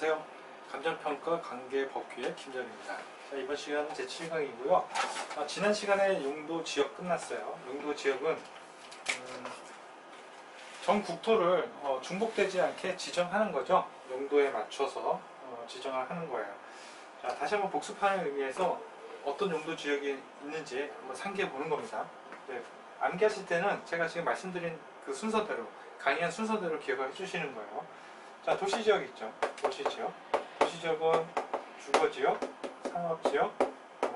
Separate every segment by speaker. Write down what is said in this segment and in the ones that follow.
Speaker 1: 안녕하세요. 감정평가 관계법규의 김전입니다. 자, 이번 시간은 제7강이고요. 지난 시간에 용도 지역 끝났어요. 용도 지역은 전 국토를 중복되지 않게 지정하는 거죠. 용도에 맞춰서 지정을 하는 거예요. 자, 다시 한번 복습하는 의미에서 어떤 용도 지역이 있는지 한번 상기해 보는 겁니다. 네, 암기하실 때는 제가 지금 말씀드린 그 순서대로, 강의한 순서대로 기억을 해주시는 거예요. 자, 도시지역 있죠. 도시지역. 도시지역은 주거지역, 상업지역,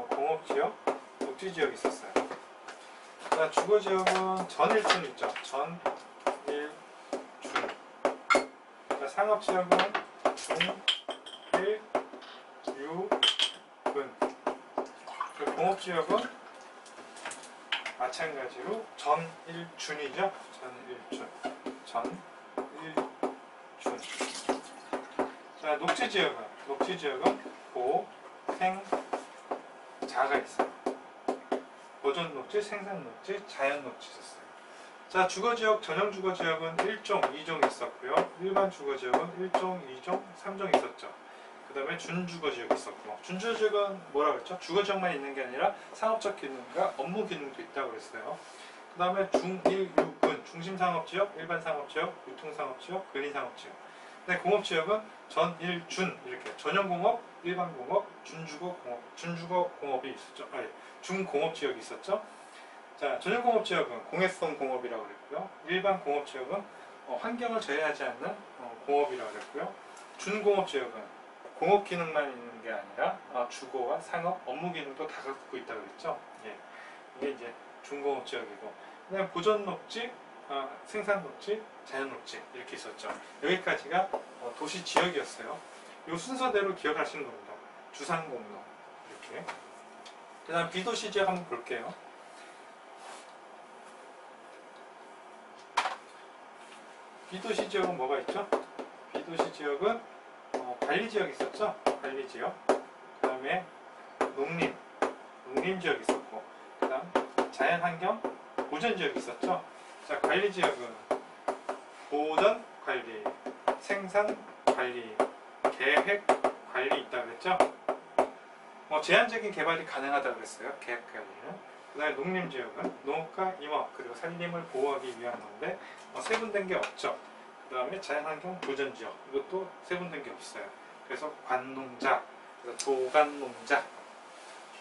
Speaker 1: 공업지역, 녹지지역이 있었어요. 자, 주거지역은 전일준 있죠. 전일준. 자, 상업지역은 중일유근. 공업지역은 마찬가지로 전일준이죠. 전일준. 자, 녹지지역은 고, 생, 자가 있어요. 보존녹지, 생산녹지, 자연녹지 있었어요. 자, 주거지역, 전용주거지역은 1종, 2종 있었고요. 일반 주거지역은 1종, 2종, 3종 있었죠. 그 다음에 준주거지역이 있었고, 준주거지역은 뭐라고 했죠? 주거지역만 있는 게 아니라 상업적 기능과 업무 기능도 있다고 그랬어요. 그 다음에 중일유근, 중심상업지역, 일반상업지역, 유통상업지역, 근인상업지역. 네, 공업지역은 전일준, 이렇게 전용공업, 일반공업, 준주거공업, 준주거공업이 있었죠. 아니, 중공업지역이 있었죠. 자, 전용공업지역은 공해성 공업이라고 그랬고요. 일반공업지역은 환경을 저해하지 않는 공업이라고 그랬고요. 준공업지역은 공업 기능만 있는 게 아니라 주거와 상업, 업무 기능도 다 갖고 있다고 그랬죠. 예, 이게 이제 중공업지역이고, 그다음에 보존녹지, 생산녹지, 자연녹지 이렇게 있었죠. 여기까지가 도시지역이었어요. 이 순서대로 기억하시는 겁니다. 주상공로 이렇게. 그 다음 비도시지역 한번 볼게요. 비도시지역은 뭐가 있죠? 비도시지역은 관리지역이 있었죠? 관리지역. 그 다음에 농림지역이 있었고, 그 다음 자연환경 보전지역이 있었죠? 자, 관리지역은 보전관리, 생산관리, 계획관리 있다고 그랬죠? 제한적인 개발이 가능하다고 그랬어요. 계획관리는. 그 다음에 농림지역은 농업과 임업 그리고 산림을 보호하기 위한 건데 세분된 게 없죠. 그 다음에 자연환경 보전지역, 이것도 세분된 게 없어요. 그래서 관농자, 그래서 도관농자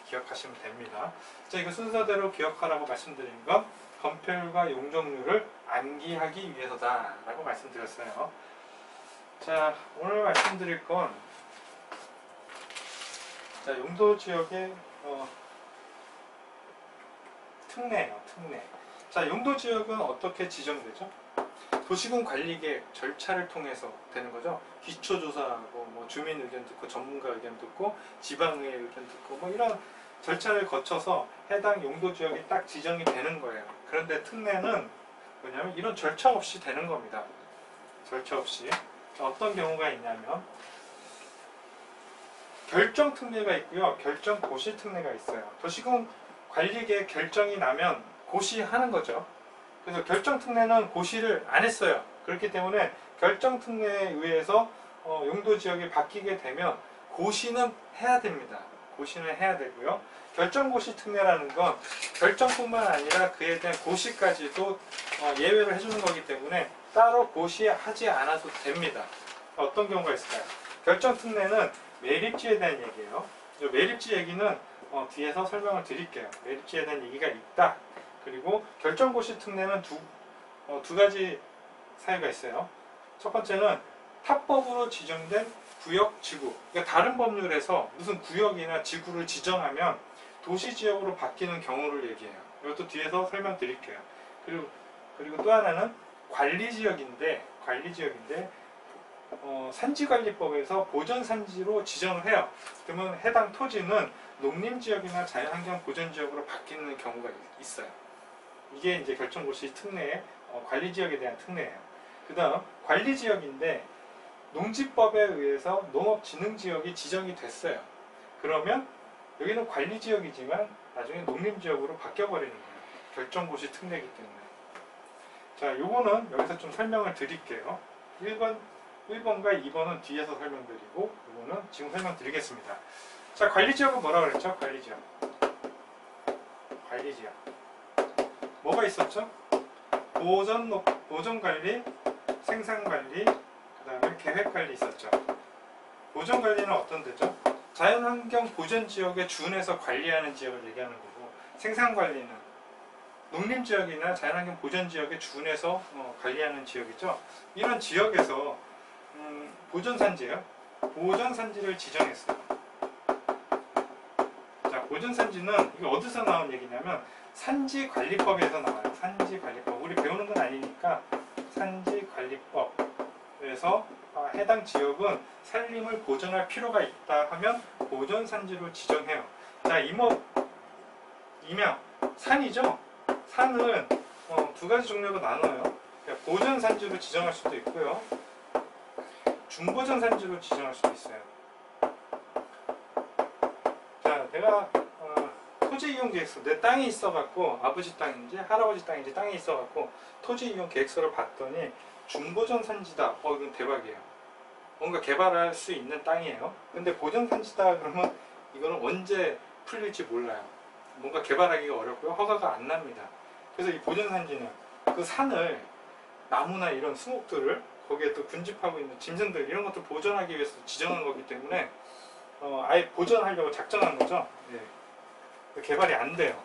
Speaker 1: 기억하시면 됩니다. 자, 이거 순서대로 기억하라고 말씀드린 건 건폐율과 용적률을 암기하기 위해서다 라고 말씀드렸어요. 자, 오늘 말씀드릴 건 자, 용도지역의 특례예요. 특례. 자, 용도지역은 어떻게 지정되죠? 도시군 관리계획 절차를 통해서 되는 거죠. 기초조사하고 주민 의견 듣고 전문가 의견 듣고 지방의회 의견 듣고 이런 절차를 거쳐서 해당 용도지역이 딱 지정이 되는 거예요. 그런데 특례는 뭐냐면 이런 절차 없이 되는 겁니다. 절차 없이. 어떤 경우가 있냐면 결정 특례가 있고요. 결정 고시 특례가 있어요. 도시군 관리계획 결정이 나면 고시하는 거죠. 그래서 결정 특례는 고시를 안 했어요. 그렇기 때문에 결정 특례에 의해서 용도지역이 바뀌게 되면 고시는 해야 됩니다. 고시는 해야 되고요. 결정고시 특례라는 건 결정뿐만 아니라 그에 대한 고시까지도 예외를 해주는 거기 때문에 따로 고시하지 않아도 됩니다. 어떤 경우가 있을까요? 결정 특례는 매립지에 대한 얘기예요. 매립지 얘기는 뒤에서 설명을 드릴게요. 매립지에 대한 얘기가 있다. 그리고 결정고시 특례는 두 가지 사유가 있어요. 첫 번째는 타법으로 지정된 구역, 지구. 그러니까 다른 법률에서 무슨 구역이나 지구를 지정하면 도시지역으로 바뀌는 경우를 얘기해요. 이것도 뒤에서 설명드릴게요. 그리고 또 하나는 관리지역인데 산지관리법에서 보전산지로 지정을 해요. 그러면 해당 토지는 농림지역이나 자연환경 보전지역으로 바뀌는 경우가 있어요. 이게 이제 결정고시 특례의 관리지역에 대한 특례예요. 그 다음 관리지역인데 농지법에 의해서 농업진흥지역이 지정이 됐어요. 그러면 여기는 관리지역이지만 나중에 농림지역으로 바뀌어버리는 거예요. 결정고시 특례이기 때문에. 자, 요거는 여기서 좀 설명을 드릴게요. 1번과 2번은 뒤에서 설명드리고 이거는 지금 설명드리겠습니다. 자, 관리지역은 뭐라고 그랬죠? 관리지역. 관리지역. 뭐가 있었죠? 보전관리, 생산관리, 그 다음에 계획관리 있었죠. 보전관리는 어떤 데죠? 자연환경 보전지역에 준해서 관리하는 지역을 얘기하는 거고, 생산관리는 농림지역이나 자연환경 보전지역에 준해서 관리하는 지역이죠. 이런 지역에서 보전산지예요. 보전산지를 지정했어요. 자, 보전산지는 이게 어디서 나온 얘기냐면 산지관리법에서 나와요. 산지관리법. 우리 배우는 건 아니니까 산지관리법에서 해당 지역은 산림을 보존할 필요가 있다 하면 보전산지로 지정해요. 자, 이명 산이죠. 산은 두 가지 종류로 나눠요. 그러니까 보전산지로 지정할 수도 있고요, 중보전산지로 지정할 수도 있어요. 자, 내가 토지이용계획서, 내 땅이 있어갖고 아버지 땅인지 할아버지 땅인지 땅이 있어갖고 토지이용계획서를 봤더니 중보전산지다. 이건 대박이에요. 뭔가 개발할 수 있는 땅이에요. 근데 보전산지다 그러면 이거는 언제 풀릴지 몰라요. 뭔가 개발하기가 어렵고요, 허가가 안 납니다. 그래서 이 보전산지는 그 산을, 나무나 이런 수목들을, 거기에 또 군집하고 있는 짐승들 이런 것들 보존하기 위해서 지정한 거기 때문에 아예 보존하려고 작정한 거죠. 예. 개발이 안 돼요.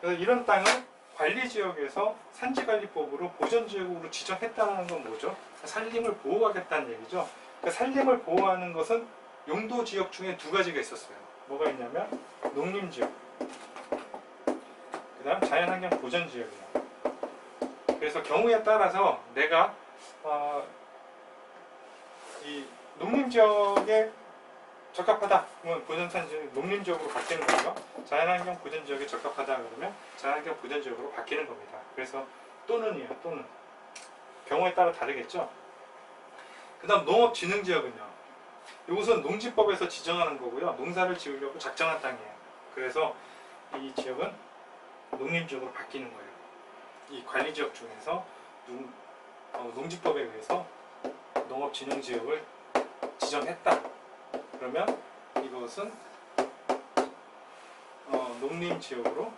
Speaker 1: 그래서 이런 땅을 관리지역에서 산지관리법으로 보전지역으로 지정했다는 건 뭐죠? 산림을 보호하겠다는 얘기죠. 그러니까 산림을 보호하는 것은 용도지역 중에 두 가지가 있었어요. 뭐가 있냐면 농림지역, 그 다음 자연환경 보전지역이에요. 그래서 경우에 따라서 내가 이 농림지역에 적합하다 그러면 보전산지 농림지역으로 바뀌는 거고요, 자연환경 보전지역에 적합하다 그러면 자연환경 보전지역으로 바뀌는 겁니다. 그래서 또는이에요. 또는 경우에 따라 다르겠죠. 그 다음 농업진흥지역은요, 이것은 농지법에서 지정하는 거고요, 농사를 지으려고 작정한 땅이에요. 그래서 이 지역은 농림지역으로 바뀌는 거예요. 이 관리지역 중에서 농지법에 의해서 농업진흥지역을 지정했다 그러면 이것은 농림지역으로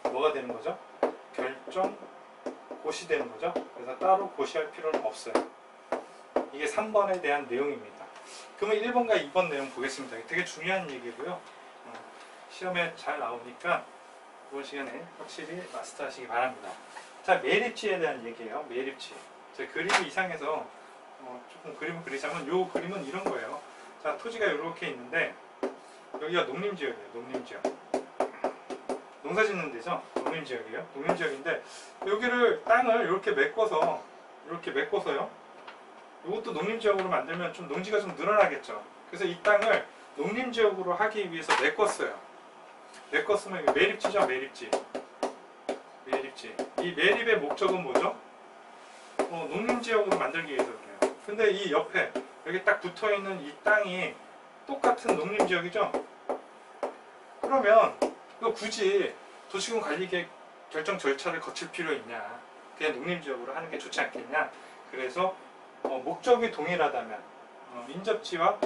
Speaker 1: 뭐가 되는 거죠? 결정 고시되는 거죠. 그래서 따로 고시할 필요는 없어요. 이게 3번에 대한 내용입니다. 그러면 1번과 2번 내용 보겠습니다. 되게 중요한 얘기고요, 시험에 잘 나오니까 이번 시간에 확실히 마스터하시기 바랍니다. 자, 매립지에 대한 얘기예요. 매립지. 제 그림이 이상해서 조금 그림을 그리자면, 이 그림은 이런 거예요. 자, 토지가 이렇게 있는데 여기가 농림지역이에요. 농림지역. 농사 짓는 데죠. 농림지역이에요. 농림지역인데 여기를 땅을 이렇게 메꿔서요. 이것도 농림지역으로 만들면 좀 농지가 좀 늘어나겠죠. 그래서 이 땅을 농림지역으로 하기 위해서 메꿨어요. 메꿨으면 이게 매립지죠. 매립지. 이 매립의 목적은 뭐죠? 농림지역으로 만들기 위해서 그래요. 근데 이 옆에 여기 딱 붙어있는 이 땅이 똑같은 농림지역이죠. 그러면 이거 굳이 도시군 관리계획 결정 절차를 거칠 필요 있냐? 그냥 농림지역으로 하는 게 좋지 않겠냐? 그래서 목적이 동일하다면, 인접지와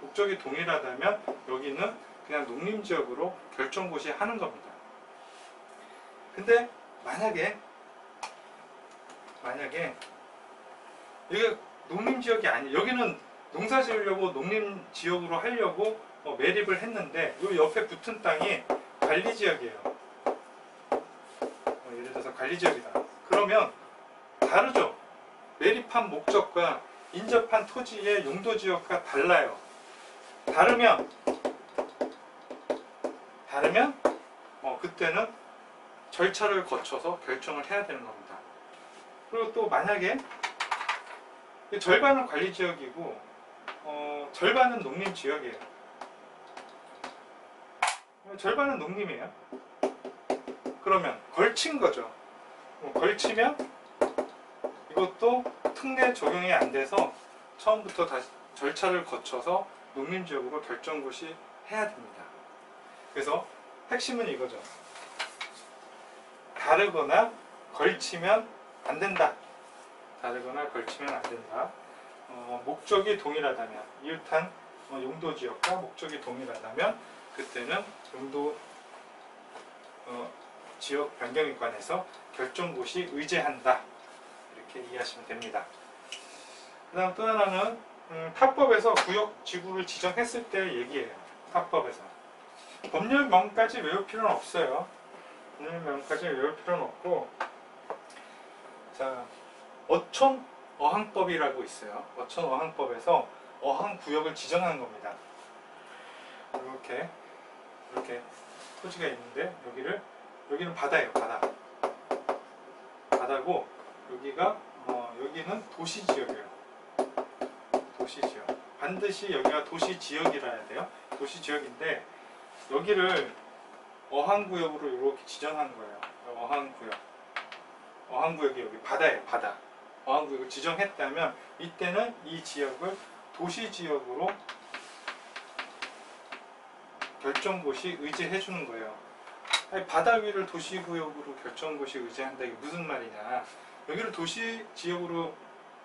Speaker 1: 목적이 동일하다면 여기는 그냥 농림지역으로 결정고시 하는 겁니다. 근데 만약에 이게 농림지역이 아니에요. 여기는 농사 지으려고 농림지역으로 하려고 매립을 했는데 이 옆에 붙은 땅이 관리지역이에요. 예를 들어서 관리지역이다. 그러면 다르죠. 매립한 목적과 인접한 토지의 용도지역과 달라요. 다르면 그때는 절차를 거쳐서 결정을 해야 되는 겁니다. 그리고 또 만약에 절반은 관리지역이고 절반은 농림지역이에요. 절반은 농림이에요. 그러면 걸친 거죠. 걸치면 이것도 특례 적용이 안 돼서 처음부터 다시 절차를 거쳐서 농림지역으로 결정고시 해야 됩니다. 그래서 핵심은 이거죠. 다르거나 걸치면 안 된다. 다르거나 걸치면 안 된다. 목적이 동일하다면, 이웃한 용도 지역과 목적이 동일하다면 그때는 용도 지역 변경에 관해서 결정고시 의제한다. 이렇게 이해하시면 됩니다. 그 다음 또 하나는 타법에서 구역 지구를 지정했을 때 얘기예요. 타법에서. 법률명까지 외울 필요는 없어요. 법률명까지 외울 필요는 없고, 자, 어촌어항법이라고 있어요. 어촌어항법에서 어항구역을 지정하는 겁니다. 이렇게 토지가 있는데 여기는 바다예요. 바다고 여기는 도시지역이에요. 도시지역. 반드시 여기가 도시지역이라 해야 돼요. 도시지역인데 여기를 어항구역으로 이렇게 지정한 거예요. 어항구역이 여기 바다예요. 바다. 어항구역을 지정했다면 이때는 이 지역을 도시지역으로 결정고시 의제해 주는 거예요. 아니, 바다 위를 도시구역으로 결정고시 의제한다. 이게 무슨 말이냐. 여기를 도시지역으로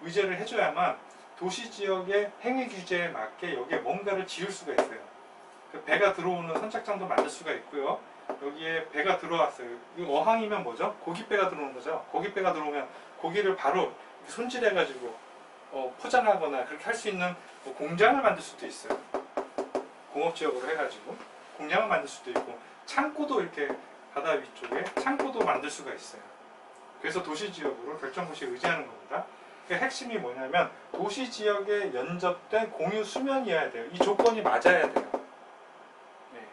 Speaker 1: 의제를 해줘야만 도시지역의 행위규제에 맞게 여기에 뭔가를 지을 수가 있어요. 그 배가 들어오는 선착장도 만들 수가 있고요. 여기에 배가 들어왔어요. 이 어항이면 뭐죠? 고깃배가 들어오는 거죠. 고깃배가 들어오면 고기를 바로 손질해가지고 포장하거나 그렇게 할 수 있는 공장을 만들 수도 있어요. 공업지역으로 해가지고 공장을 만들 수도 있고, 창고도 이렇게 바다 위쪽에 창고도 만들 수가 있어요. 그래서 도시지역으로 결정고시에 의지하는 겁니다. 그 핵심이 뭐냐면 도시지역에 연접된 공유 수면이어야 돼요. 이 조건이 맞아야 돼요. 네.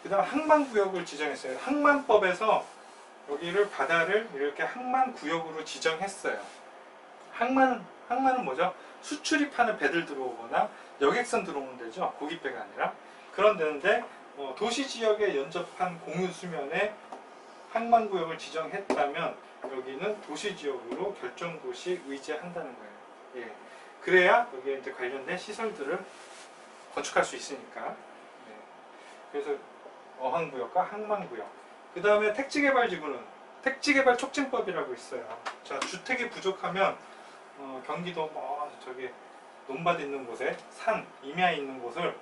Speaker 1: 그 다음 항만구역을 지정했어요. 항만법에서 여기를 바다를 이렇게 항만구역으로 지정했어요. 항만은 뭐죠? 수출입하는 배들 들어오거나 여객선 들어오는 데죠. 고깃배가 아니라. 그런 데인데 도시지역에 연접한 공유수면에 항만구역을 지정했다면 여기는 도시지역으로 결정고시 의제한다는 거예요. 예. 그래야 여기에 이제 관련된 시설들을 건축할 수 있으니까. 예. 그래서 어항구역과 항만구역. 그 다음에 택지개발지구는 택지개발촉진법이라고 있어요. 자, 주택이 부족하면 경기도 저기 논밭 있는 곳에 임야 있는 곳을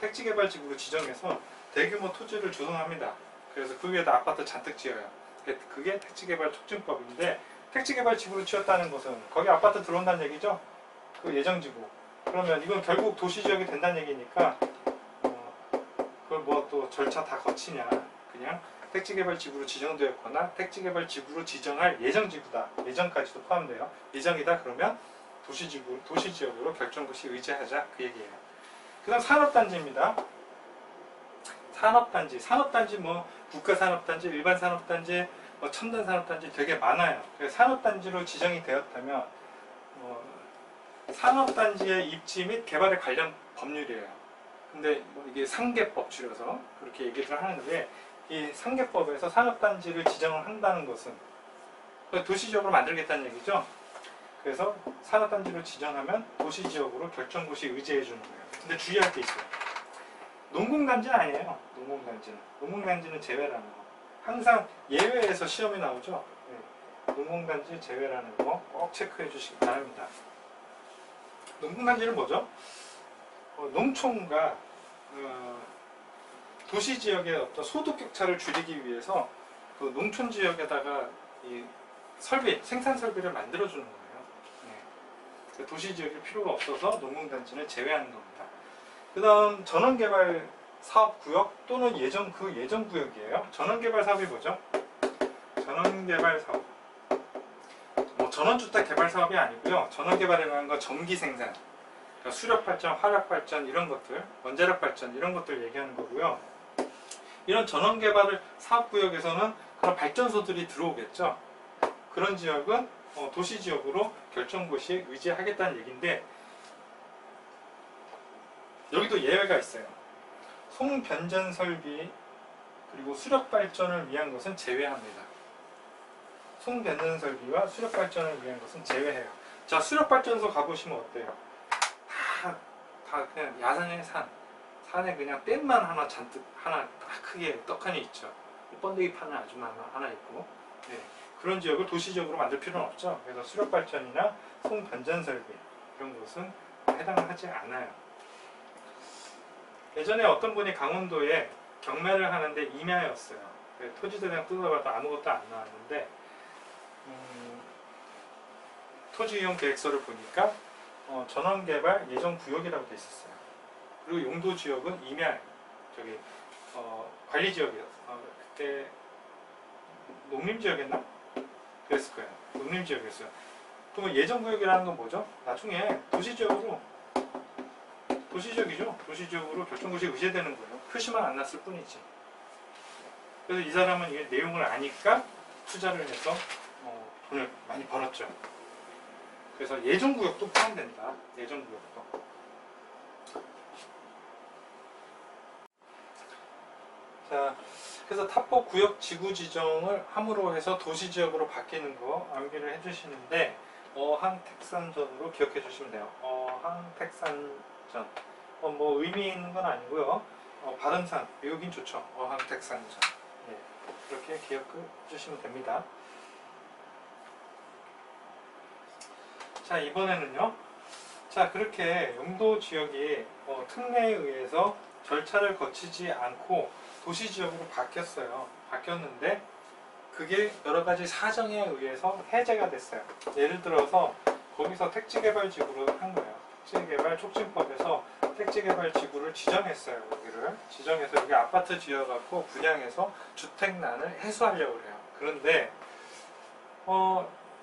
Speaker 1: 택지개발지구로 지정해서 대규모 토지를 조성합니다. 그래서 그 위에다 아파트 잔뜩 지어요. 그게 택지개발촉진법인데, 택지개발지구로 지었다는 것은 거기 아파트 들어온다는 얘기죠. 그 예정지구. 그러면 이건 결국 도시지역이 된다는 얘기니까 그걸 뭐 또 절차 다 거치냐. 그냥 택지개발지구로 지정되었거나 택지개발지구로 지정할 예정지구다. 예정까지도 포함돼요. 예정이다 그러면 도시지역으로 결정고시 의제하자, 그 얘기예요. 그 다음 산업단지입니다. 산업단지 뭐 국가산업단지, 일반산업단지, 첨단산업단지 되게 많아요. 그래서 산업단지로 지정이 되었다면 산업단지의 입지 및 개발에 관련 법률이에요. 근데 이게 상계법 줄여서 그렇게 얘기를 하는데, 이 상계법에서 산업단지를 지정을 한다는 것은 도시지역으로 만들겠다는 얘기죠. 그래서 산업단지로 지정하면 도시지역으로 결정고시 의제해 주는 거예요. 근데 주의할 게 있어요. 농공단지는 아니에요. 농공단지는 제외라는 거. 항상 예외에서 시험에 나오죠. 네. 농공단지 제외라는 거 꼭 체크해 주시기 바랍니다. 농공단지는 뭐죠? 농촌과 도시지역의 어떤 소득격차를 줄이기 위해서 그 농촌지역에다가 이 생산 설비를 만들어주는 거예요. 네. 도시지역이 필요가 없어서 농공단지는 제외하는 겁니다. 그 다음 전원개발 사업구역 또는 예정구역이에요. 전원개발 사업이 뭐죠? 전원개발 사업. 전원주택 개발 사업이 아니고요. 전원개발이라는 건 전기생산, 그러니까 수력발전, 화력발전 이런 것들, 원자력발전 이런 것들 얘기하는 거고요. 이런 전원개발 사업구역에서는 그런 발전소들이 들어오겠죠. 그런 지역은 도시지역으로 결정고시에 의지하겠다는 얘기인데, 여기도 예외가 있어요. 송변전 설비 그리고 수력 발전을 위한 것은 제외합니다. 송변전 설비와 수력 발전을 위한 것은 제외해요. 자, 수력 발전소 가보시면 어때요? 다 그냥 야산의 산에 그냥 댐만 하나 잔뜩 딱 크게 떡하니 있죠. 번데기 파는 아줌마 하나 있고, 네. 그런 지역을 도시지역으로 만들 필요는 없죠. 그래서 수력발전이나 송변전설비 이런 곳은 해당을 하지 않아요. 예전에 어떤 분이 강원도에 경매를 하는데 임야였어요. 토지대장 뜯어봐도 아무것도 안 나왔는데 토지이용 계획서를 보니까 전원개발 예정구역이라고 돼 있었어요. 그리고 용도지역은 임야, 저기 관리지역이었어요. 그때 농림지역이었나? 그랬을 거예요. 농림지역이었어요. 그러면 예정구역이라는 건 뭐죠? 나중에 도시지역이죠. 도시지역으로 결정구역이 의제되는 거예요. 표시만 안 났을 뿐이지. 그래서 이 사람은 이 내용을 아니까 투자를 해서 돈을 많이 벌었죠. 그래서 예정구역도 포함된다. 예정구역도. 자, 그래서 타법 구역 지구 지정을 함으로 해서 도시지역으로 바뀌는 거 암기를 해주시는데 어항택산전으로 기억해 주시면 돼요. 어항택산전. 뭐 의미 있는 건 아니고요. 발음상 외우긴 좋죠. 어항택산전. 네, 그렇게 기억해 주시면 됩니다. 자, 이번에는요. 자, 그렇게 용도지역이 특례에 의해서 절차를 거치지 않고 도시지역으로 바뀌었는데 그게 여러가지 사정에 의해서 해제가 됐어요. 예를 들어서 거기서 택지개발지구로 한 거예요. 택지개발 촉진법에서 택지개발지구를 지정했어요. 여기를 지정해서 여기 아파트 지어갖고 분양해서 주택난을 해소하려고 그래요. 그런데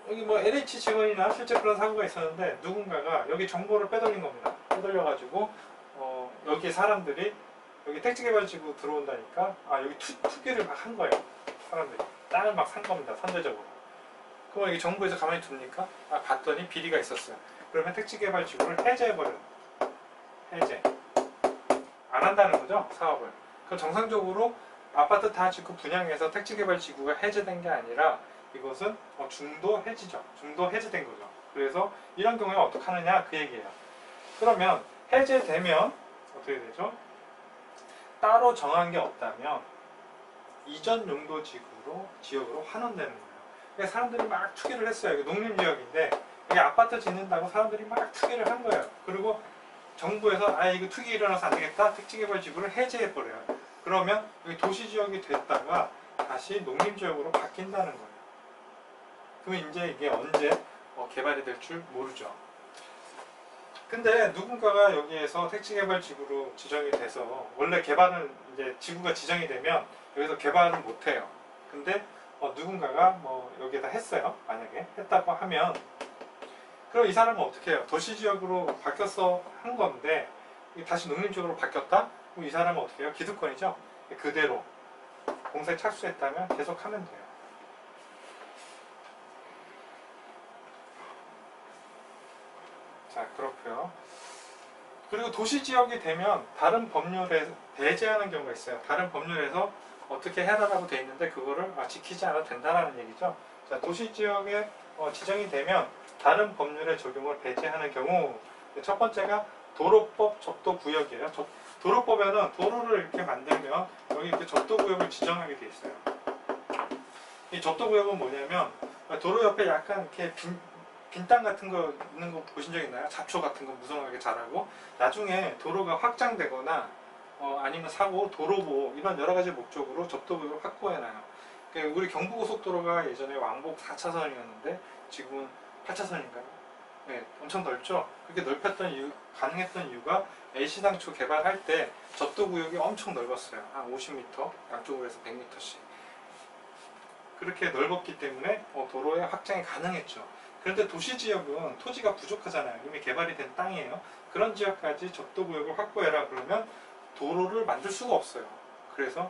Speaker 1: 여기 뭐 LH 직원이나 실제 그런 사고가 있었는데 누군가가 여기 정보를 빼돌린 겁니다. 빼돌려가지고 여기 사람들이 여기 택지개발지구 들어온다니까 여기 투기를 막 한 거예요. 사람들이 땅을 막 산 겁니다. 선제적으로. 그럼 여기 정부에서 가만히 둡니까? 봤더니 비리가 있었어요. 그러면 택지개발지구를 해제해버려요. 해제. 안 한다는 거죠, 사업을. 그럼 정상적으로 아파트 다 짓고 분양해서 택지개발지구가 해제된 게 아니라 이것은 중도 해지죠. 중도 해제된 거죠. 그래서 이런 경우에 어떻게 하느냐 그 얘기예요. 그러면 해제되면 어떻게 되죠? 따로 정한 게 없다면 이전 용도 지역으로 환원되는 거예요. 그러니까 사람들이 막 투기를 했어요. 이거 농림지역인데 여기 아파트 짓는다고 사람들이 막 투기를 한 거예요. 그리고 정부에서 이거 투기 일어나서 안 되겠다. 택지개발지구를 해제해버려요. 그러면 여기 도시지역이 됐다가 다시 농림지역으로 바뀐다는 거예요. 그러면 이제 이게 언제 개발이 될 줄 모르죠. 근데 누군가가 여기에서 택지개발지구로 지정이 돼서 원래 개발은 이제 지구가 지정이 되면 여기서 개발은 못해요. 근데 누군가가 뭐 여기에다 했어요. 만약에 했다고 하면 그럼 이 사람은 어떻게 해요? 도시지역으로 바뀌어서 한 건데 다시 농림지역으로 바뀌었다? 그럼 이 사람은 어떻게 해요? 기득권이죠. 그대로 공사에 착수했다면 계속 하면 돼요. 자, 그렇고요. 그리고 도시지역이 되면 다른 법률에 배제하는 경우가 있어요. 다른 법률에서 어떻게 해라라고 돼 있는데 그거를 지키지 않아도 된다는 얘기죠. 자, 도시지역에 지정이 되면 다른 법률의 적용을 배제하는 경우 첫 번째가 도로법 접도구역이에요. 도로법에는 도로를 이렇게 만들면 여기 이렇게 접도구역을 지정하게 돼 있어요. 이 접도구역은 뭐냐면 도로 옆에 약간 이렇게 빈 땅 같은 거 있는 거 보신 적 있나요? 잡초 같은 거 무성하게 자라고 나중에 도로가 확장되거나 아니면 사고, 도로보호 이런 여러 가지 목적으로 접도구역을 확보해놔요. 그러니까 우리 경부고속도로가 예전에 왕복 4차선이었는데 지금은 8차선인가요? 네, 엄청 넓죠? 그렇게 가능했던 이유가 LC당초 개발할 때 접도구역이 엄청 넓었어요. 한 50m, 양쪽으로 해서 100m씩. 그렇게 넓었기 때문에 도로의 확장이 가능했죠. 그런데 도시지역은 토지가 부족하잖아요. 이미 개발이 된 땅이에요. 그런 지역까지 접도구역을 확보해라 그러면 도로를 만들 수가 없어요. 그래서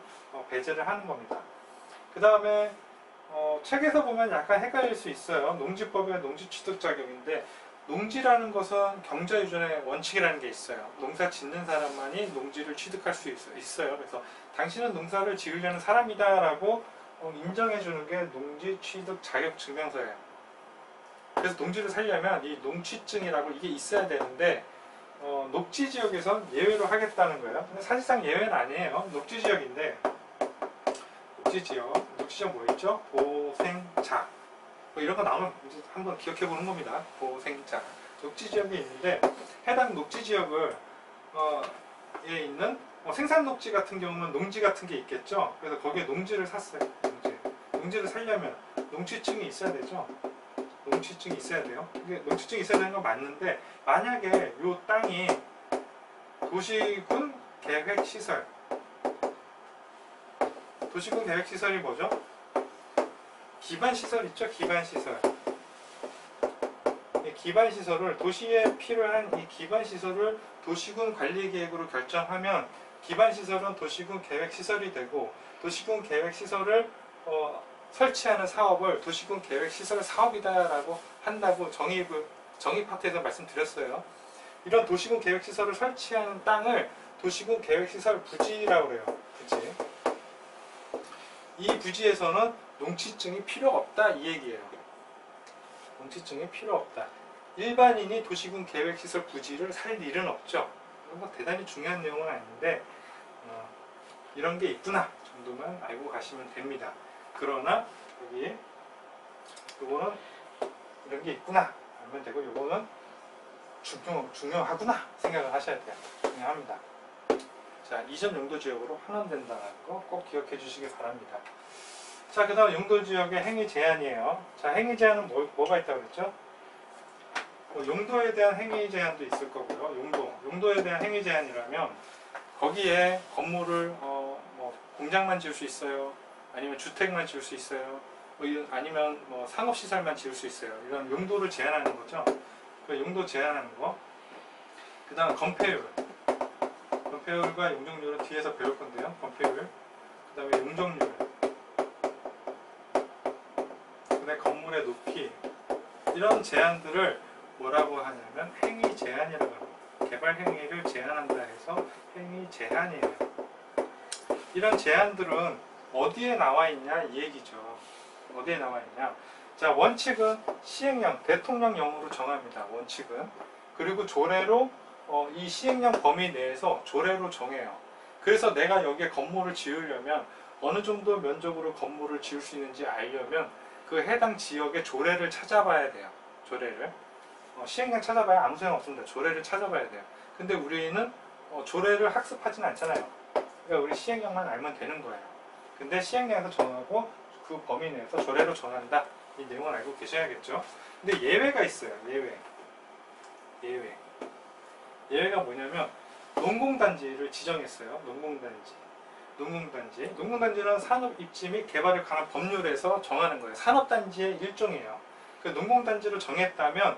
Speaker 1: 배제를 하는 겁니다. 그 다음에 책에서 보면 약간 헷갈릴 수 있어요. 농지법의 농지취득자격인데 농지라는 것은 경자유전의 원칙이라는 게 있어요. 농사 짓는 사람만이 농지를 취득할 수 있어요. 그래서 당신은 농사를 지으려는 사람이다 라고 인정해주는 게 농지취득자격증명서예요. 그래서 농지를 살려면 이 농취증이라고 이게 있어야 되는데 녹지지역에선 예외로 하겠다는 거예요. 근데 사실상 예외는 아니에요. 녹지지역인데 녹지지역 뭐 있죠? 보생자 뭐 이런 거 나오면 이제 한번 기억해 보는 겁니다. 고생자 녹지 지역에 있는데 해당 녹지 지역을 에 있는 생산 녹지 같은 경우는 농지 같은 게 있겠죠. 그래서 거기에 농지를 샀어요. 농지를 살려면 농취증이 있어야 되죠. 농취증이 있어야 돼요. 이게 농취증이 있어야 되는 건 맞는데 만약에 이 땅이 도시군 계획시설, 도시군 계획시설이 뭐죠? 기반시설 있죠? 기반시설. 이 기반시설을 도시에 필요한 이 기반시설을 도시군 관리계획으로 결정하면 기반시설은 도시군 계획시설이 되고 도시군 계획시설을 설치하는 사업을 도시군 계획시설 사업이다라고 한다고 정의 파트에서 말씀드렸어요. 이런 도시군 계획시설을 설치하는 땅을 도시군 계획시설 부지라고 그래요. 부지. 이 부지에서는 농취증이 필요 없다 이 얘기예요. 농취증이 필요 없다. 일반인이 도시군 계획시설 부지를 살 일은 없죠. 이건 뭐 대단히 중요한 내용은 아닌데 이런 게 있구나 정도만 알고 가시면 됩니다. 그러나 여기 요거는 이런 게 있구나 알면 되고 요거는 중요하구나 생각을 하셔야 돼요. 중요합니다. 자, 이전 용도지역으로 환원된다는 거 꼭 기억해 주시기 바랍니다. 자, 그 다음 용도지역의 행위 제한이에요. 자, 행위 제한은 뭐가 있다고 그랬죠? 용도에 대한 행위 제한도 있을 거고요. 용도에 대한 행위 제한이라면 거기에 건물을 뭐 공장만 지을 수 있어요. 아니면 주택만 지을 수 있어요. 아니면 뭐 상업시설만 지을 수 있어요. 이런 용도를 제한하는 거죠. 그 용도 제한하는 거. 그 다음 건폐율. 건폐율과 용적률은 뒤에서 배울 건데요. 건폐율. 그 다음에 용적률. 그 다음에 건물의 높이. 이런 제한들을 뭐라고 하냐면 행위 제한이라고 합니다. 개발 행위를 제한한다 해서 행위 제한이에요. 이런 제한들은 어디에 나와 있냐 이 얘기죠. 어디에 나와 있냐. 자, 원칙은 시행령, 대통령령으로 정합니다. 원칙은. 그리고 조례로 이 시행령 범위 내에서 조례로 정해요. 그래서 내가 여기에 건물을 지으려면 어느 정도 면적으로 건물을 지을 수 있는지 알려면 그 해당 지역의 조례를 찾아봐야 돼요. 조례를. 시행령 찾아봐야 아무 소용 없습니다. 조례를 찾아봐야 돼요. 근데 우리는 조례를 학습하지는 않잖아요. 그러니까 우리 시행령만 알면 되는 거예요. 근데 시행령에서 정하고 그 범위 내에서 조례로 정한다. 이 내용을 알고 계셔야겠죠. 근데 예외가 있어요. 예외가 뭐냐면 농공단지를 지정했어요. 농공단지는 산업 입지 및 개발에 관한 법률에서 정하는 거예요. 산업단지의 일종이에요. 그 농공단지를 정했다면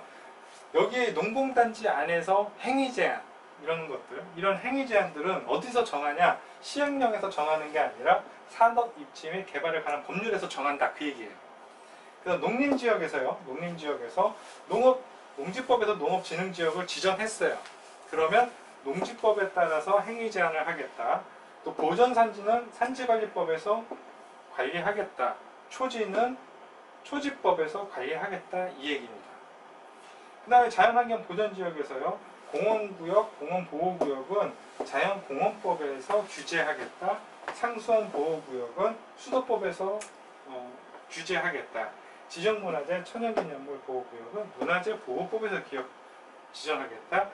Speaker 1: 여기 농공단지 안에서 행위제한 이런 행위제한들은 어디서 정하냐? 시행령에서 정하는 게 아니라 산업 입지 및 개발에 관한 법률에서 정한다 그 얘기예요. 그래서 농림지역에서 농지법에서 농업진흥지역을 지정했어요. 그러면 농지법에 따라서 행위제한을 하겠다. 또 보전산지는 산지관리법에서 관리하겠다. 초지는 초지법에서 관리하겠다 이 얘기입니다. 그 다음에 자연환경 보전지역에서요. 공원구역, 공원보호구역은 자연공원법에서 규제하겠다. 상수원보호구역은 수도법에서 규제하겠다. 지정문화재 천연기념물 보호구역은 문화재 보호법에서 지정하겠다.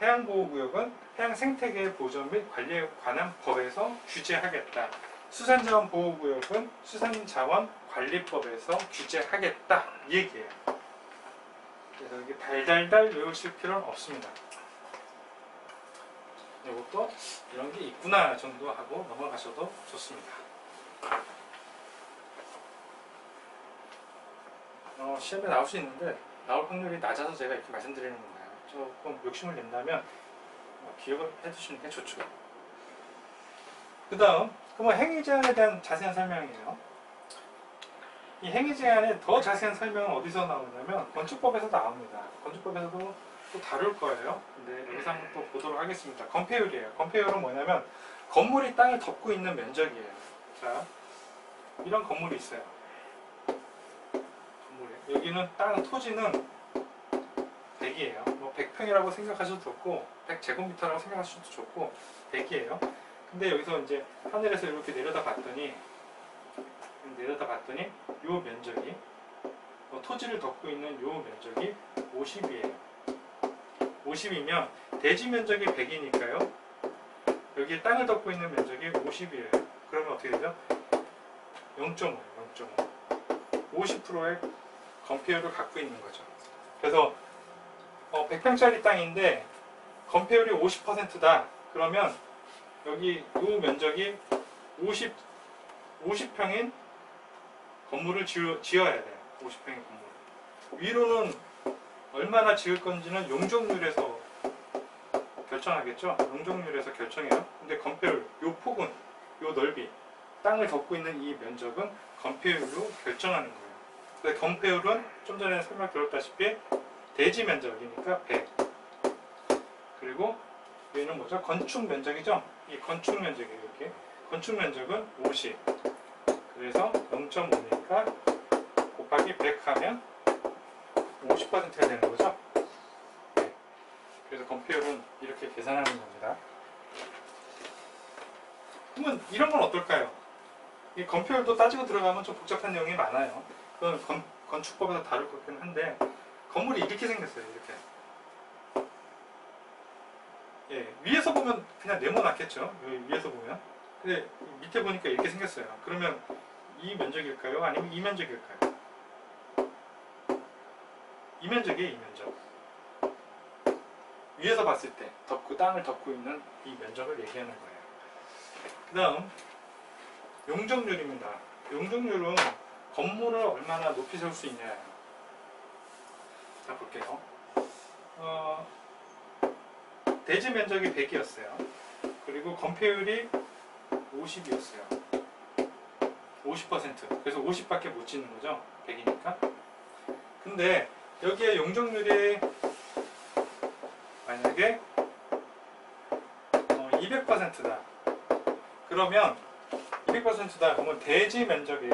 Speaker 1: 해양보호구역은 해양생태계 보존 및 관리에 관한 법에서 규제하겠다. 수산자원 보호구역은 수산자원 관리법에서 규제하겠다 이 얘기예요. 그래서 이게 달달달 외우실 필요는 없습니다. 이것도 이런 게 있구나 정도 하고 넘어가셔도 좋습니다. 시험에 나올 수 있는데 나올 확률이 낮아서 제가 이렇게 말씀드리는 건가요? 조금 욕심을 낸다면 기억을 해두시는 게 좋죠. 그 다음 행위제한에 대한 자세한 설명이에요. 이 행위제한의 더 자세한 설명은 어디서 나오냐면 건축법에서 나옵니다. 건축법에서도 또 다룰 거예요. 근데 여기서 한번 또 보도록 하겠습니다. 건폐율이에요. 건폐율은 뭐냐면 건물이 땅을 덮고 있는 면적이에요. 자, 이런 건물이 있어요. 여기는 토지는 100이에요. 뭐 100평이라고 생각하셔도 좋고 100제곱미터라고 생각하셔도 좋고 100이에요. 근데 여기서 이제 하늘에서 이렇게 내려다 봤더니 내려다봤더니 요 면적이 토지를 덮고 있는 요 면적이 50이에요. 50이면 대지 면적이 100이니까요. 여기 땅을 덮고 있는 면적이 50이에요. 그러면 어떻게 되죠? 0.5예요. 0.5. 50%의 건폐율을 갖고 있는 거죠. 그래서 100평짜리 땅인데 건폐율이 50%다. 그러면 여기 요 면적이 50평인 건물을 지어야 돼요. 50평인 건물. 위로는 얼마나 지을 건지는 용적률에서 결정하겠죠. 용적률에서 결정해요. 근데 건폐율, 요 폭은, 요 넓이, 땅을 덮고 있는 이 면적은 건폐율로 결정하는 거예요. 근데 건폐율은 좀 전에 설명드렸다시피 대지 면적이니까 100. 그리고 얘는 뭐죠? 건축 면적이죠. 이 건축 면적이에요. 이렇게 건축 면적은 50. 그래서 0.5니까 곱하기 100 하면 50%가 되는 거죠. 네. 그래서 건폐율은 이렇게 계산하는 겁니다. 그러면 이런 건 어떨까요? 이 건폐율도 따지고 들어가면 좀 복잡한 내용이 많아요. 그건 건축법에서 다룰 거긴 한데 건물이 이렇게 생겼어요. 이렇게. 예, 위에서 보면 그냥 네모났겠죠. 여기 위에서 보면. 근데 밑에 보니까 이렇게 생겼어요. 그러면 이 면적일까요? 아니면 이 면적일까요? 이 면적이에요. 이 면적. 위에서 봤을 때 땅을 덮고 있는 이 면적을 얘기하는 거예요. 그 다음 용적률입니다. 용적률은 건물을 얼마나 높이 세울 수 있냐. 자, 볼게요. 대지 면적이 100이었어요. 그리고 건폐율이 50이었어요. 50%. 그래서 50밖에 못 짓는 거죠. 100이니까. 근데 여기에 용적률이 만약에 200%다. 그러면 200%다. 그러면 대지 면적이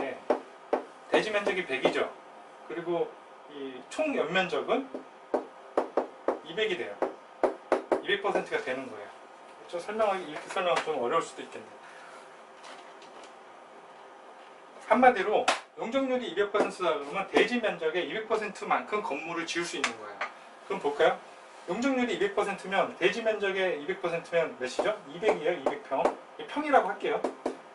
Speaker 1: 100이죠. 그리고 이 총 연면적은 200이 돼요. 200%가 되는 거예요. 그렇죠? 이렇게 설명하면 좀 어려울 수도 있겠네요. 한마디로 용적률이 200%다 그러면 대지 면적의 200%만큼 건물을 지을 수 있는 거예요. 그럼 볼까요? 용적률이 200%면 대지 면적의 200%면 몇이죠? 200이에요. 200평. 평이라고 할게요.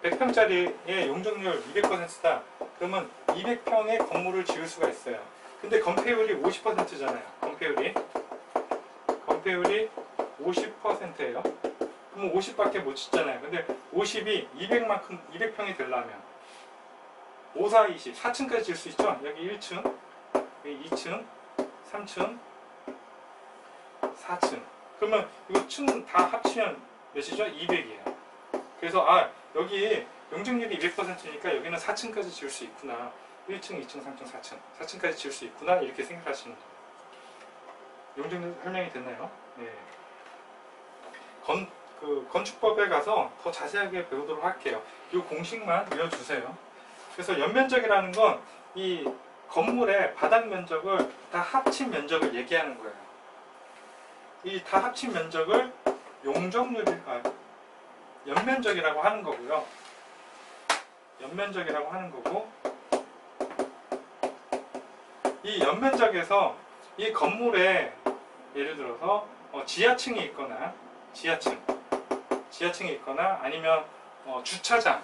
Speaker 1: 100평짜리의 용적률 200%다. 그러면 200평의 건물을 지을 수가 있어요. 근데 건폐율이 50%잖아요. 건폐율이 50%예요. 그럼 50밖에 못 짓잖아요. 근데 50이 200평이 되려면 5, 4, 20, 4층까지 질 수 있죠? 여기 1층, 여기 2층, 3층, 4층. 그러면 이거 층 다 합치면 몇이죠? 200이에요. 그래서 여기 용적률이 200%니까 여기는 4층까지 지을 수 있구나. 1층, 2층, 3층, 4층. 4층까지 지을 수 있구나. 이렇게 생각하시는 거예요. 용적률 설명이 됐나요? 네. 건축법에 가서 더 자세하게 배우도록 할게요. 이 공식만 외워주세요. 그래서 연면적이라는 건 이 건물의 바닥 면적을 다 합친 면적을 얘기하는 거예요. 이 다 합친 면적을 연면적이라고 하는 거고요. 연면적이라고 하는 거고, 이 연면적에서 이 건물에 예를 들어서 지하층이 있거나 지하층이 있거나 아니면 주차장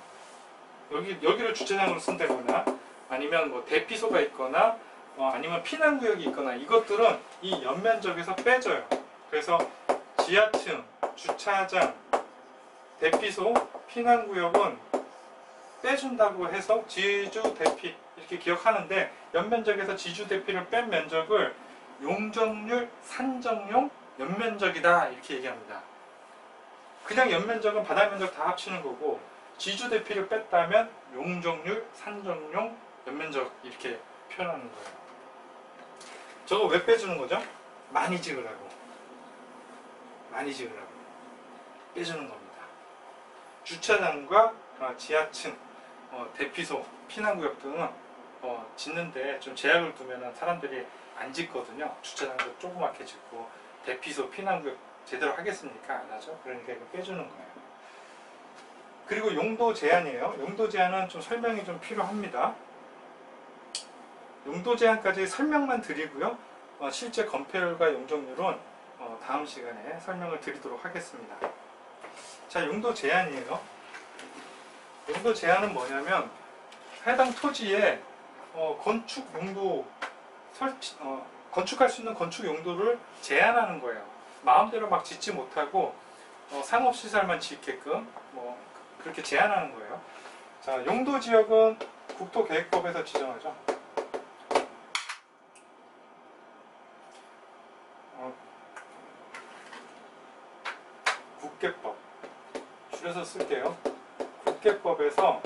Speaker 1: 여기를 주차장으로 쓴다거나 아니면 뭐 대피소가 있거나 아니면 피난구역이 있거나 이것들은 이 연면적에서 빼져요. 그래서 지하층, 주차장, 대피소, 피난구역은 빼준다고 해서 지주, 대피 이렇게 기억하는데 연면적에서 지주, 대피를 뺀 면적을 용적률 산정용 연면적이다 이렇게 얘기합니다. 그냥 연면적은 바닥 면적 다 합치는 거고 지주, 대피를 뺐다면 용적률 산정용 연면적 이렇게 표현하는 거예요. 저거 왜 빼주는 거죠? 많이 지으라고 빼주는 겁니다. 주차장과 지하층, 대피소, 피난구역 등은 짓는데 좀 제약을 두면 사람들이 안 짓거든요. 주차장도 조그맣게 짓고 대피소, 피난구역 제대로 하겠습니까? 안 하죠. 그러니까 이거 빼주는 거예요. 그리고 용도 제한이에요. 용도 제한은 좀 설명이 좀 필요합니다. 용도 제한까지 설명만 드리고요. 실제 건폐율과 용적률은 다음 시간에 설명을 드리도록 하겠습니다. 자, 용도 제한이에요. 용도 제한은 뭐냐면 해당 토지에 건축 용도 건축할 수 있는 건축 용도를 제한하는 거예요. 마음대로 막 짓지 못하고 상업시설만 짓게끔 그렇게 제한하는 거예요. 자, 용도지역은 국토계획법에서 지정하죠. 국계법 줄여서 쓸게요. 국계법에서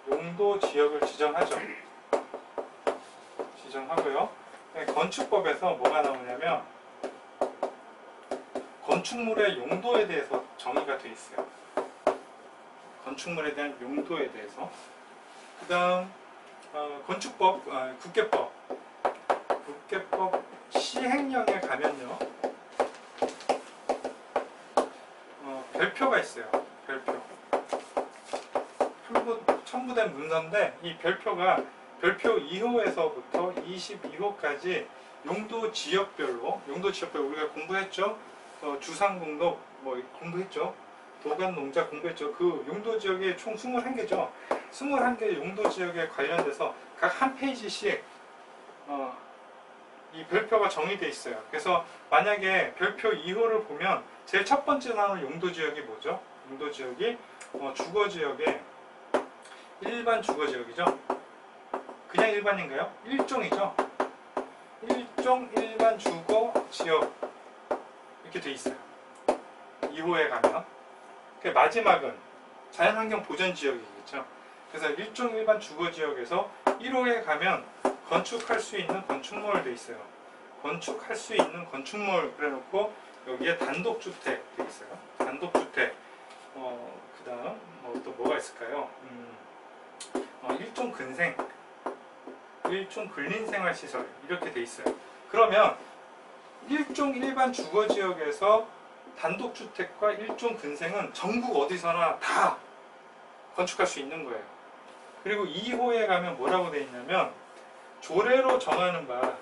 Speaker 1: 용도지역을 지정하죠. 지정하고요. 건축법에서 뭐가 나오냐면 건축물의 용도에 대해서 정의가 되어 있어요. 건축물에 대한 용도에 대해서. 그 다음 건축법, 국계법 시행령에 가면요, 별표가 있어요. 별표 첨부된 문서인데, 이 별표가 별표 2호에서부터 22호까지 용도 지역별로 우리가 공부했죠. 주상공도 공부했죠. 도간농자 공부했죠. 그 용도지역이 총 21개죠. 21개 용도지역에 관련돼서 각 한 페이지씩 이 별표가 정의되어 있어요. 그래서 만약에 별표 2호를 보면 제일 첫 번째 나오는 용도지역이 뭐죠? 용도지역이 주거지역의 일반 주거지역이죠. 그냥 일반인가요? 일종이죠. 일종 일반 주거지역 이렇게 돼 있어요. 2호에 가면. 마지막은 자연환경 보전지역이겠죠. 그래서 일종 일반 주거지역에서 1호에 가면 건축할 수 있는 건축물 돼 있어요. 건축할 수 있는 건축물 그래놓고 여기에 단독주택 돼 있어요. 단독주택. 그 다음 또 뭐가 있을까요? 일종 근생, 일종 근린생활시설 이렇게 돼 있어요. 그러면 일종 일반 주거지역에서 단독주택과 일종 근생은 전국 어디서나 다 건축할 수 있는 거예요. 그리고 2호에 가면 뭐라고 되어 있냐면 조례로 정하는 바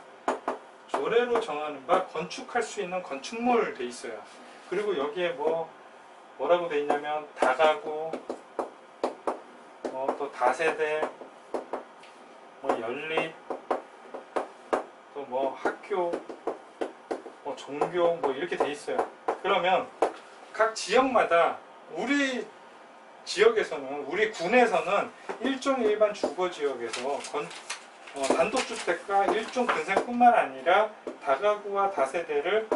Speaker 1: 건축할 수 있는 건축물 돼 있어요. 그리고 여기에 뭐라고 되어 있냐면 다가구, 또 다세대, 연립, 또 학교, 종교 이렇게 돼 있어요. 그러면 각 지역마다 우리 지역에서는, 우리 군에서는 일종 일반 주거지역에서 단독주택과 일종 근생뿐만 아니라 다가구와 다세대를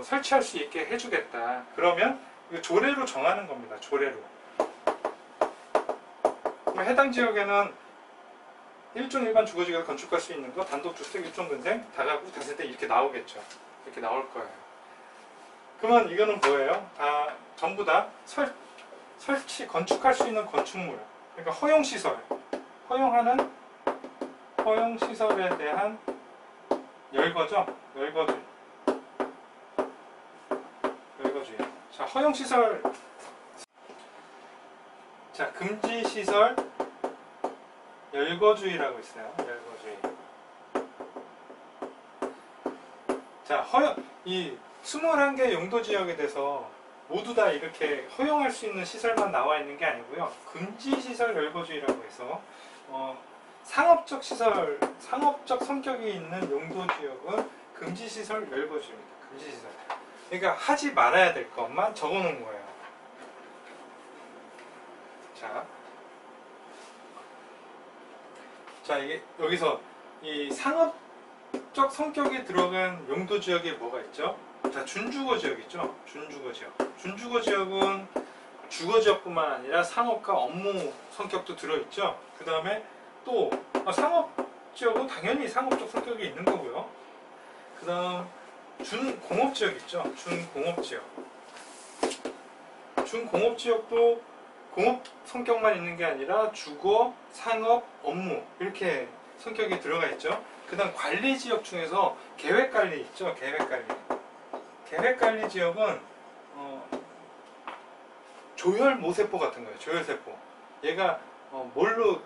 Speaker 1: 설치할 수 있게 해주겠다. 그러면 이거 조례로 정하는 겁니다. 조례로. 그럼 해당 지역에는 일종 일반 주거지역에서 건축할 수 있는 거, 단독주택, 일종 근생, 다가구, 다세대 이렇게 나오겠죠. 이렇게 나올 거예요. 그러면 이거는 뭐예요? 전부 다 건축할 수 있는 건축물, 그러니까 허용시설, 허용시설에 대한 열거죠. 열거주의. 자, 허용시설. 자, 금지시설 열거주의라고 있어요. 열거주의. 자, 이 21개 용도지역에 대해서 모두 다 이렇게 허용할 수 있는 시설만 나와 있는 게 아니고요. 금지시설 열거주의라고 해서 상업적 성격이 있는 용도지역은 금지시설 열거주의입니다. 금지시설. 그러니까 하지 말아야 될 것만 적어놓은 거예요. 자, 이게 여기서 이 상업적 성격이 들어간 용도지역에 뭐가 있죠? 자, 준주거지역 있죠? 준주거지역은 주거지역뿐만 아니라 상업과 업무 성격도 들어있죠? 그 다음에 또 상업지역은 당연히 상업적 성격이 있는 거고요. 그 다음 준공업지역 있죠? 준공업지역도 공업 성격만 있는 게 아니라 주거, 상업, 업무 이렇게 성격이 들어가 있죠. 그 다음 관리지역 중에서 계획관리 있죠. 계획관리 지역은 조혈 모세포 같은 거예요. 조혈세포. 얘가 뭘로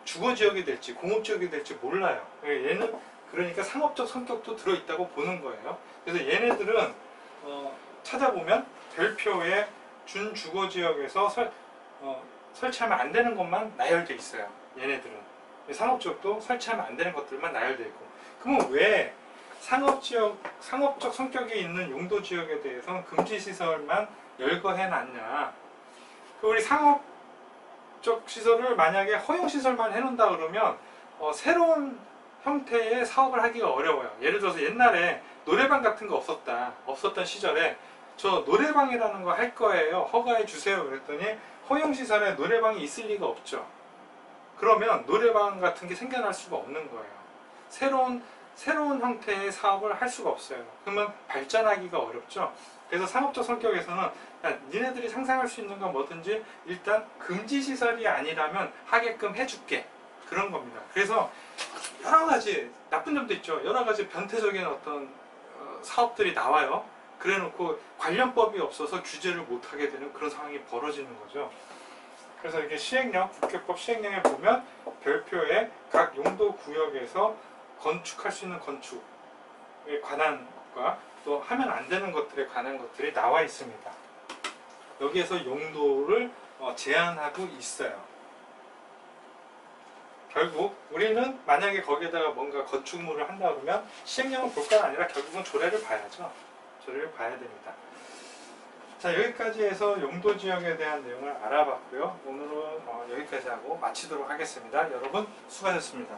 Speaker 1: 주거지역이 될지 공업지역이 될지 몰라요. 얘는 그러니까 상업적 성격도 들어있다고 보는 거예요. 그래서 얘네들은 찾아보면 별표의 준주거지역에서 설치하면 안 되는 것만 나열돼 있어요. 얘네들은 상업지역도 설치하면 안 되는 것들만 나열돼 있고. 그러면 왜 상업적 성격이 있는 용도지역에 대해서는 금지시설만 열거해 놨냐? 우리 상업적 시설을 만약에 허용시설만 해놓는다 그러면 새로운 형태의 사업을 하기가 어려워요. 예를 들어서 옛날에 노래방 같은 거 없었던 시절에 저 노래방이라는 거 할 거예요. 허가해 주세요. 그랬더니 허용시설에 노래방이 있을 리가 없죠. 그러면 노래방 같은 게 생겨날 수가 없는 거예요. 새로운 형태의 사업을 할 수가 없어요. 그러면 발전하기가 어렵죠. 그래서 상업적 성격에서는 니네들이 상상할 수 있는 건 뭐든지 일단 금지시설이 아니라면 하게끔 해줄게. 그런 겁니다. 그래서 여러 가지 나쁜 점도 있죠. 여러 가지 변태적인 어떤 사업들이 나와요. 그래 놓고 관련법이 없어서 규제를 못하게 되는 그런 상황이 벌어지는 거죠. 그래서 이게 시행령, 국회법 시행령에 보면 별표에 각 용도 구역에서 건축할 수 있는 건축에 관한 것과 또 하면 안 되는 것들에 관한 것들이 나와 있습니다. 여기에서 용도를 제한하고 있어요. 결국 우리는 만약에 거기에다가 뭔가 건축물을 한다 그러면 시행령을 볼 건 아니라 결국은 조례를 봐야죠. 조례를 봐야 됩니다. 자, 여기까지 해서 용도지역에 대한 내용을 알아봤고요. 오늘은 여기까지 하고 마치도록 하겠습니다. 여러분 수고하셨습니다.